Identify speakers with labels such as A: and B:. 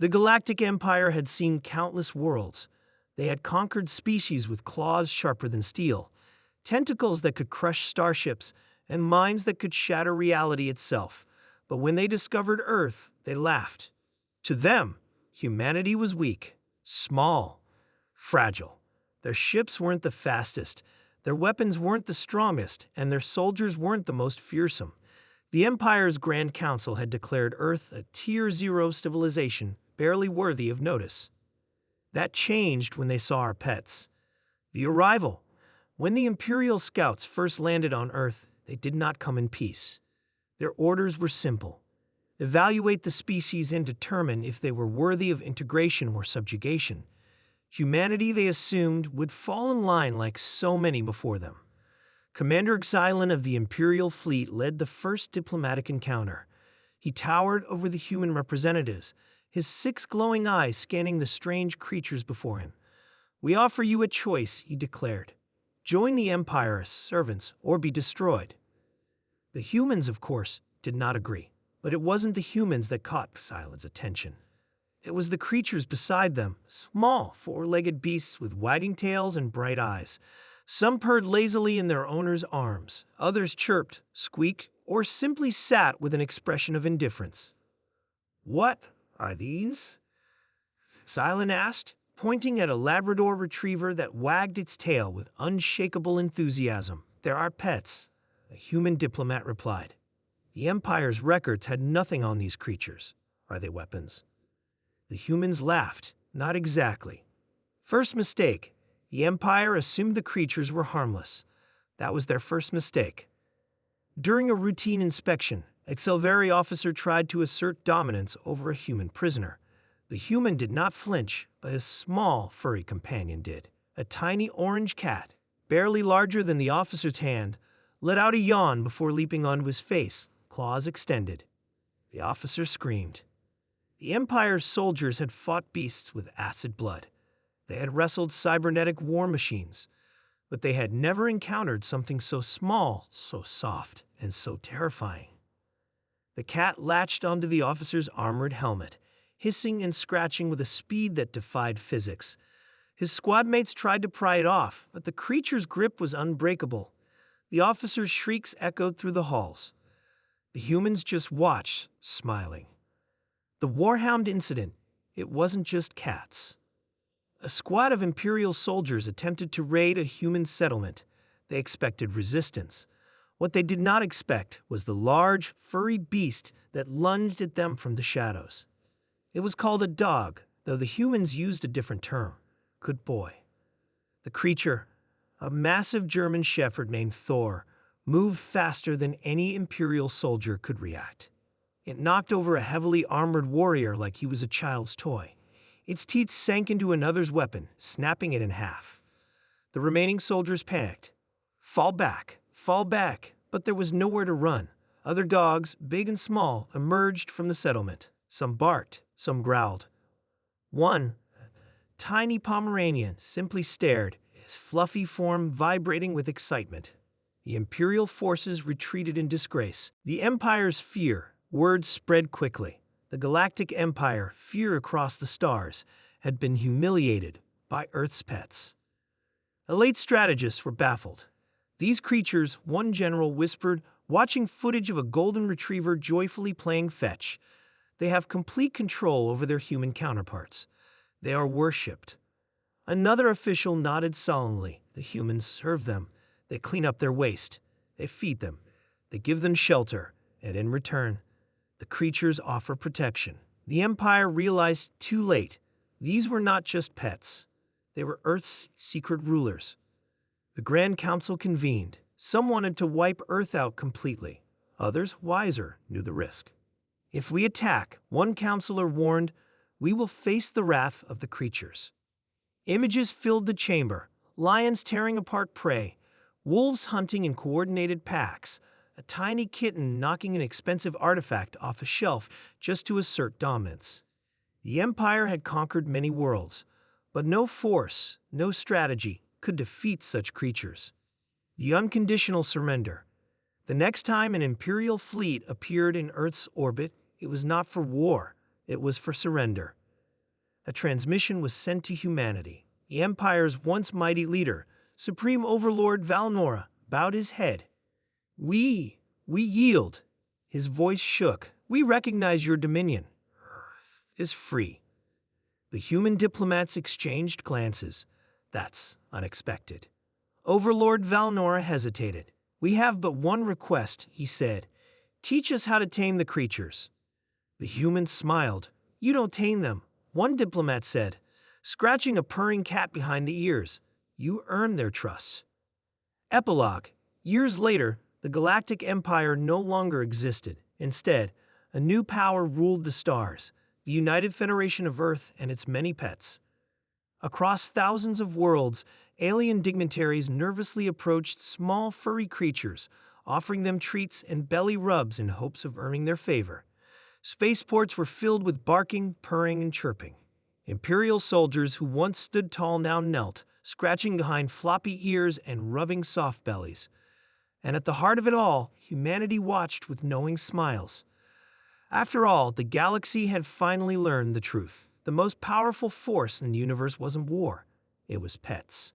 A: The Galactic Empire had seen countless worlds. They had conquered species with claws sharper than steel, tentacles that could crush starships, and minds that could shatter reality itself. But when they discovered Earth, they laughed. To them, humanity was weak, small, fragile. Their ships weren't the fastest, their weapons weren't the strongest, and their soldiers weren't the most fearsome. The Empire's Grand Council had declared Earth a Tier 0 civilization, barely worthy of notice. That changed when they saw our pets. The arrival. When the Imperial scouts first landed on Earth, they did not come in peace. Their orders were simple. Evaluate the species and determine if they were worthy of integration or subjugation. Humanity, they assumed, would fall in line like so many before them. Commander Xylan of the Imperial fleet led the first diplomatic encounter. He towered over the human representatives, his 6 glowing eyes scanning the strange creatures before him. "We offer you a choice," he declared. "Join the Empire as servants or be destroyed." The humans, of course, did not agree. But it wasn't the humans that caught Xylan's attention. It was the creatures beside them, small, 4-legged beasts with wagging tails and bright eyes. Some purred lazily in their owner's arms, others chirped, squeaked, or simply sat with an expression of indifference. "What are these?" Xylan asked, pointing at a Labrador retriever that wagged its tail with unshakable enthusiasm. "They're our pets," a human diplomat replied. "The Empire's records had nothing on these creatures. Are they weapons?" The humans laughed. "Not exactly. First mistake. The Empire assumed the creatures were harmless. That was their first mistake." During a routine inspection, a Xelvari officer tried to assert dominance over a human prisoner. The human did not flinch, but his small, furry companion did. A tiny orange cat, barely larger than the officer's hand, let out a yawn before leaping onto his face, claws extended. The officer screamed. The Empire's soldiers had fought beasts with acid blood. They had wrestled cybernetic war machines, but they had never encountered something so small, so soft, and so terrifying. The cat latched onto the officer's armored helmet, hissing and scratching with a speed that defied physics. His squad mates tried to pry it off, but the creature's grip was unbreakable. The officer's shrieks echoed through the halls. The humans just watched, smiling. The Warhound incident, it wasn't just cats. A squad of Imperial soldiers attempted to raid a human settlement. They expected resistance. What they did not expect was the large, furry beast that lunged at them from the shadows. It was called a dog, though the humans used a different term. Good boy. The creature, a massive German shepherd named Thor, moved faster than any Imperial soldier could react. It knocked over a heavily armored warrior like he was a child's toy. Its teeth sank into another's weapon, snapping it in half. The remaining soldiers panicked. Fall back, but there was nowhere to run. Other dogs, big and small, emerged from the settlement. Some barked, some growled. One, tiny Pomeranian, simply stared, his fluffy form vibrating with excitement. The Imperial forces retreated in disgrace. The Empire's fear. Word spread quickly. The Galactic Empire, fear across the stars, had been humiliated by Earth's pets. Elite strategists were baffled. These creatures, one general whispered, watching footage of a golden retriever joyfully playing fetch. They have complete control over their human counterparts. They are worshipped. Another official nodded solemnly. The humans serve them. They clean up their waste. They feed them. They give them shelter. And in return, the creatures offer protection. The Empire realized too late. These were not just pets. They were Earth's secret rulers. The Grand Council convened. Some wanted to wipe Earth out completely. Others, wiser, knew the risk. "If we attack," one counselor warned, "we will face the wrath of the creatures." Images filled the chamber. Lions tearing apart prey. Wolves hunting in coordinated packs. A tiny kitten knocking an expensive artifact off a shelf just to assert dominance. The Empire had conquered many worlds, but no force, no strategy could defeat such creatures. The unconditional surrender. The next time an Imperial fleet appeared in Earth's orbit, it was not for war, it was for surrender. a transmission was sent to humanity. The Empire's once mighty leader, Supreme Overlord Valnora, bowed his head. We yield. His voice shook. We recognize your dominion. Earth is free. The human diplomats exchanged glances. That's unexpected. Overlord Valnora hesitated. We have but one request, he said. Teach us how to tame the creatures. The humans smiled. You don't tame them, one diplomat said, scratching a purring cat behind the ears. You earn their trust. Epilogue. Years later, the Galactic Empire no longer existed. Instead, a new power ruled the stars, the United Federation of Earth and its many pets. Across thousands of worlds, alien dignitaries nervously approached small furry creatures, offering them treats and belly rubs in hopes of earning their favor. Spaceports were filled with barking, purring, and chirping. Imperial soldiers who once stood tall now knelt, scratching behind floppy ears and rubbing soft bellies. And at the heart of it all, humanity watched with knowing smiles. After all, the galaxy had finally learned the truth. The most powerful force in the universe wasn't war, it was pets.